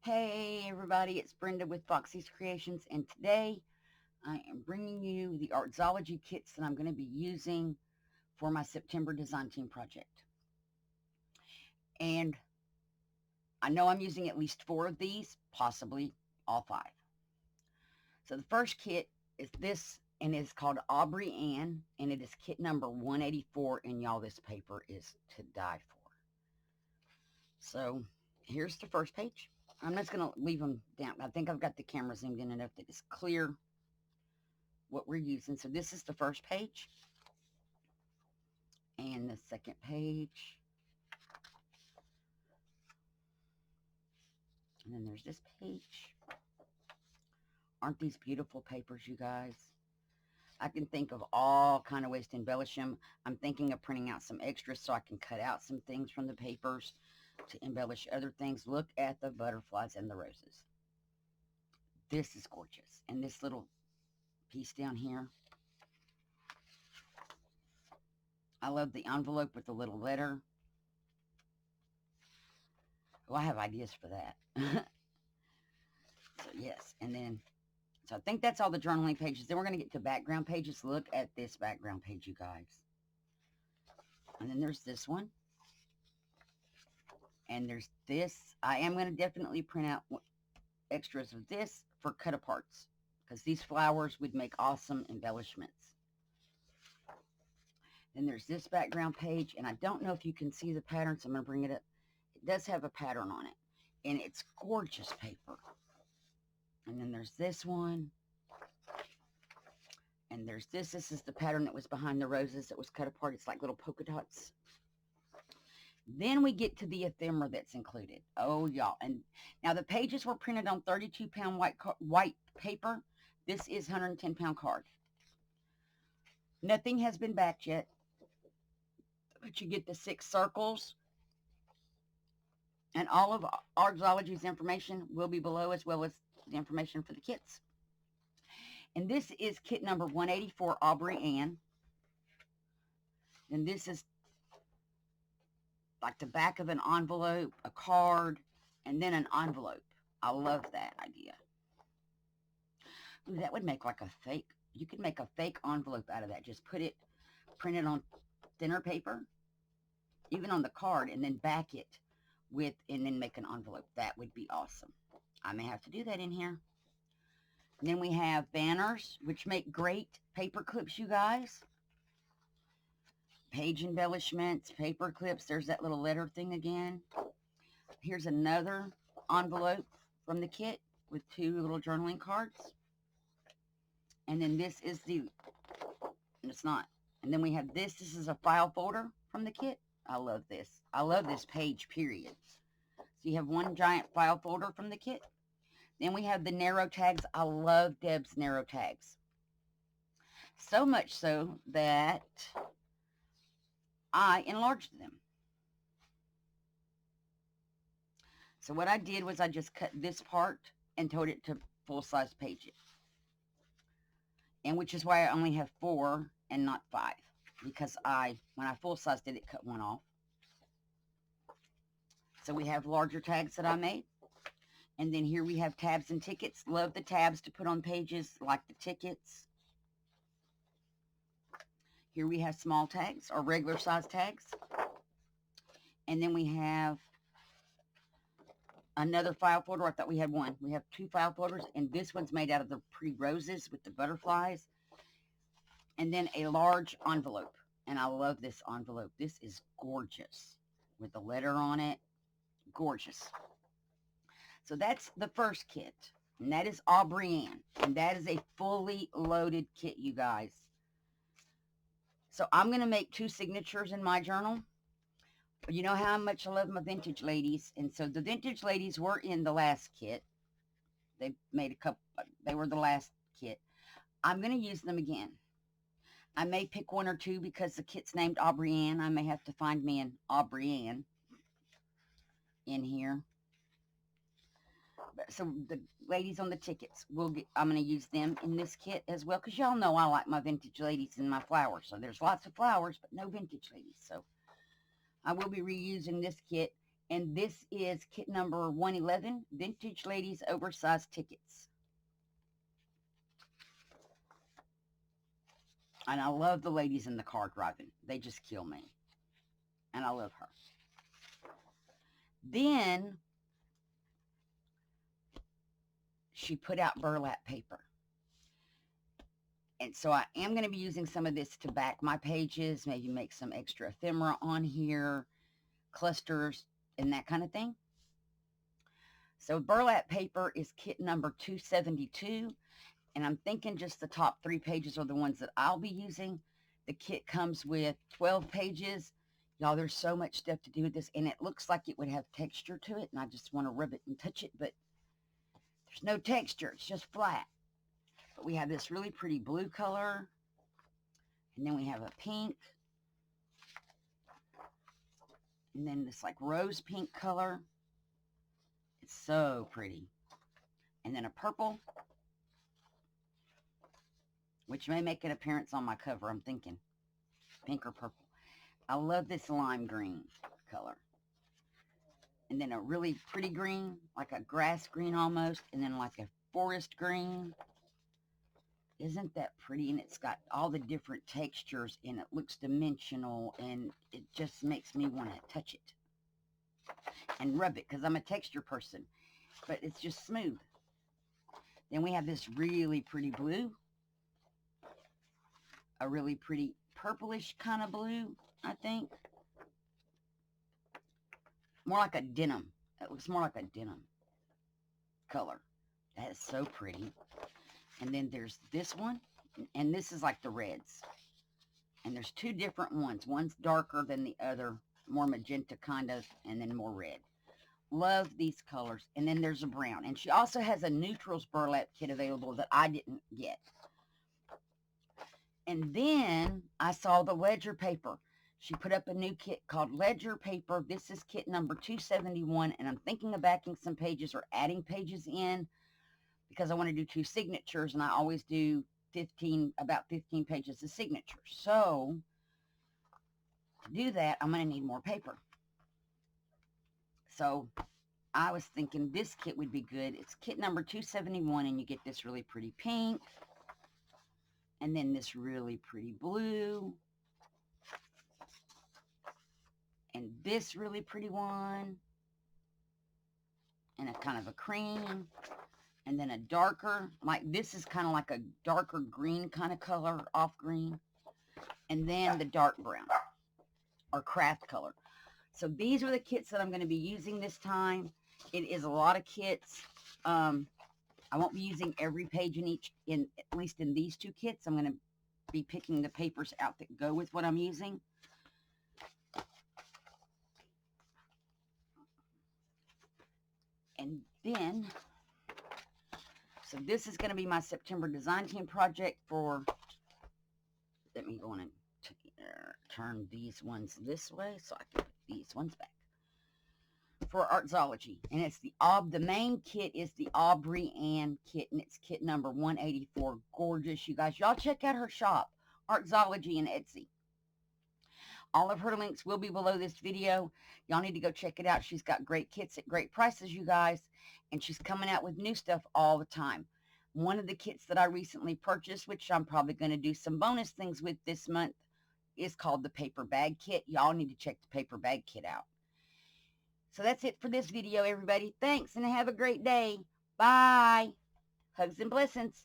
Hey everybody, it's Brenda with Foxy's Creations, and today I am bringing you the Artzology kits that I'm going to be using for my September design team project. And I know I'm using at least 4 of these, possibly all 5. So the first kit is this, and it's called Aubrey Ann, and it is kit number 184, and y'all, this paper is to die for. So here's the first page. I'm just going to leave them down. I think I've got the camera zoomed in enough that it's clear what we're using. So this is the first page, and the second page, and then there's this page. Aren't these beautiful papers, you guys? I can think of all kind of ways to embellish them. I'm thinking of printing out some extras so I can cut out some things from the papers to embellish other things. Look at the butterflies and the roses. This is gorgeous. And this little piece down here, I love the envelope with the little letter. Oh, I have ideas for that. So yes, and then, so I think that's all the journaling pages. Then we're going to get to background pages. Look at this background page, you guys. And then there's this one. And there's this. I am going to definitely print out extras of this for cut aparts, because these flowers would make awesome embellishments. Then there's this background page, and I don't know if you can see the pattern, so I'm going to bring it up. It does have a pattern on it, and it's gorgeous paper. And then there's this one, and there's this. This is the pattern that was behind the roses that was cut apart. It's like little polka dots. Then we get to the ephemera that's included. Oh, y'all. And now the pages were printed on 32-pound white paper. This is 110-pound card. Nothing has been backed yet, but you get the 6 circles. And all of ARTZOLOGY's information will be below, as well as the information for the kits. And this is kit number 184, Aubrey Ann. And this is like the back of an envelope, a card, and then an envelope. I love that idea. Ooh, that would make like a fake, you could make a fake envelope out of that. Just print it on thinner paper, even on the card, and then back it with, and then make an envelope. That would be awesome. I may have to do that in here. And then we have banners, which make great paper clips, you guys. Page embellishments, paper clips. There's that little letter thing again. Here's another envelope from the kit with 2 little journaling cards. And then this is the, and it's not. And then we have this. This is a file folder from the kit. I love this. I love this page, period. So you have one giant file folder from the kit. Then we have the narrow tags. I love Deb's narrow tags. So much so that I enlarged them. So what I did was I just cut this part and told it to full-size pages. And which is why I only have 4 and not 5. Because when I full-sized it, it cut one off. So we have larger tags that I made. And then here we have tabs and tickets. Love the tabs to put on pages like the tickets. Here we have small tags or regular size tags. And then we have another file folder. I thought we had one. We have 2 file folders, and this one's made out of the pre-roses with the butterflies. And then a large envelope. And I love this envelope. This is gorgeous with the letter on it. Gorgeous. So that's the first kit, and that is Aubrey Ann, and that is a fully loaded kit, you guys. So I'm going to make 2 signatures in my journal. You know how much I love my vintage ladies, and so the vintage ladies were in the last kit. They made a couple, they were the last kit. I'm going to use them again. I may pick 1 or 2 because the kit's named Aubrey Ann. I may have to find me an Aubrey Ann in here. So the ladies on the tickets, I'm going to use them in this kit as well, because y'all know I like my vintage ladies and my flowers. So there's lots of flowers, but no vintage ladies. So I will be reusing this kit. And this is kit number 111, Vintage Ladies Oversized Tickets. And I love the ladies in the car driving. They just kill me. And I love her. Then she put out burlap paper. And so I am going to be using some of this to back my pages, maybe make some extra ephemera on here, clusters, and that kind of thing. So burlap paper is kit number 272, and I'm thinking just the top 3 pages are the ones that I'll be using. The kit comes with 12 pages. Y'all, there's so much stuff to do with this, and it looks like it would have texture to it, and I just want to rub it and touch it, but there's no texture. It's just flat. But we have this really pretty blue color, and then we have a pink, and then this like rose pink color. It's so pretty. And then a purple, which may make an appearance on my cover, I'm thinking. Pink or purple. I love this lime green color. And then a really pretty green, like a grass green almost, and then like a forest green. Isn't that pretty? And it's got all the different textures, and it looks dimensional, and it just makes me want to touch it and rub it, because I'm a texture person, but it's just smooth. Then we have this really pretty blue, a really pretty purplish kind of blue, I think. More like a denim. It looks more like a denim color. That is so pretty. And then there's this one, and this is like the reds. And there's 2 different ones. One's darker than the other, more magenta kind of, and then more red. Love these colors. And then there's a brown. And she also has a neutrals burlap kit available that I didn't get. And then I saw the ledger paper. She put up a new kit called Ledger Paper. This is kit number 271, and I'm thinking of backing some pages or adding pages in because I want to do 2 signatures, and I always do about 15 pages of signatures. So to do that, I'm going to need more paper. So I was thinking this kit would be good. It's kit number 271, and you get this really pretty pink, and then this really pretty blue, and this really pretty one, and a kind of a cream, and then a darker, like this is kind of like a darker green kind of color, off green, and then the dark brown, or craft color. So these are the kits that I'm going to be using this time. It is a lot of kits. I won't be using every page at least in these 2 kits. I'm going to be picking the papers out that go with what I'm using. And then, so this is going to be my September design team project for, let me go on and turn these ones this way so I can put these ones back. For ARTZOLOGY. And it's the main kit is the Aubrey Ann kit, and it's kit number 184. Gorgeous, you guys. Y'all check out her shop, ARTZOLOGY and Etsy. All of her links will be below this video. Y'all need to go check it out. She's got great kits at great prices, you guys. And she's coming out with new stuff all the time. One of the kits that I recently purchased, which I'm probably going to do some bonus things with this month, is called the paper bag kit. Y'all need to check the paper bag kit out. So that's it for this video, everybody. Thanks, and have a great day. Bye. Hugs and blessings.